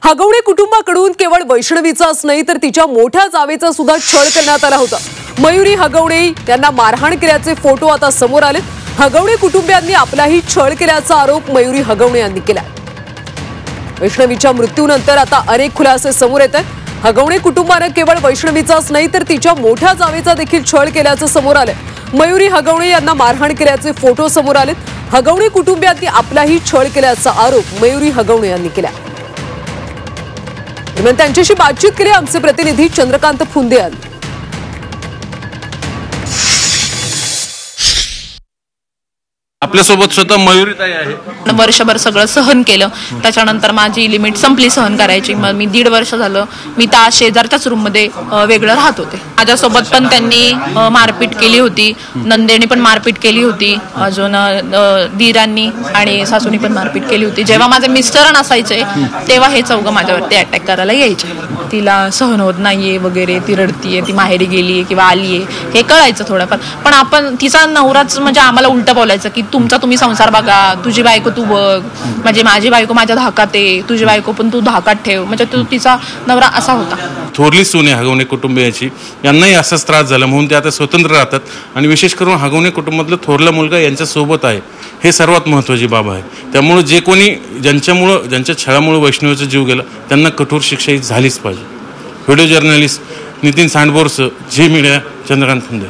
हगवणे कुटुंबाकडून केवळ वैष्णवीचाच नाही तर तिच्या मोठ्या जावेचा सुद्धा छळ करण्यात आला होता। मयुरी हगवणे यांना मारहाण केल्याचे फोटो आता समोर आले। हगवणे कुटुंबियांनी आपलाही छळ केल्याचा आरोप मयुरी हगवणे यांनी केला। वैष्णवीच्या मृत्यूनंतर आता अनेक खुलासे समोर येत आहेत। हगवणे कुटुंबाने केवळ वैष्णवीचाच नाही तर तिच्या मोठ्या जावेचा देखील छळ केल्याचे समोर आले। मयुरी हगवणे यांना मारहाण केल्याचे फोटो समोर आलेत। हगवणे कुटुंबियांनी आपलाही छळ केल्याचा आरोप मयुरी हगवणे यांनी केला। दरम्यान त्यांच्याशी बातचीत केली आमचे प्रतिनिधी चंद्रकांत फुंदे यांनी। आपल्यासोबत स्वतः मयुरीताई आहे। वर्षभर सगळं सहन केलं, त्याच्यानंतर माझी लिमिट संपली सहन करायची। मग मी 1.5 वर्ष झालं मी त्या शेजारच्याच रूम मध्ये वेगळं राहत होते। माझ्यासोबत पण त्यांनी मारपीट केली होती, नंदेनी पण मारपीट केली होती, अजून दीरांनी आणि सासूनी पण मारपीट केली होती। जेव्हा माझे मिस्टर नसायचे तेव्हा हे चौघं माझ्यावरती अटॅक करायला यायचे। तिला सहन होत नाहीये वगैरे, ती रडतीये, ती माहेरी गेलीये किंवा आलीये हे कळायचं थोडंफार, पण आपण तिचा नवराच म्हणजे आम्हाला उलट बोलायचं की तुमचा तुम्ही संसार बघा, तुझी बायको तू बघ, म्हणजे माझी बायको माझ्या धाकात आहे, तुझी बायको पण तू धाकात ठेव, म्हणजे तू तिचा नवरा असा होता। थोरली सून आहे हगवणे कुटुंबियाची, यांनाही असाच त्रास झाला म्हणून ते आता स्वतंत्र राहतात आणि विशेष करून हगवणे कुटुंबातला थोरला मुलगा यांच्या सोबत आहे, हे सर्वात महत्त्वाची बाब आहे। त्यामुळे जे कोणी ज्यांच्या छळामुळे वैष्णवीचा जीव गेला त्यांना कठोर शिक्षा ही झालीच पाहिजे। व्हिडिओ जर्नलिस्ट नितीन सांडबोरसह झी मीडिया, चंद्रकांत फुंदे।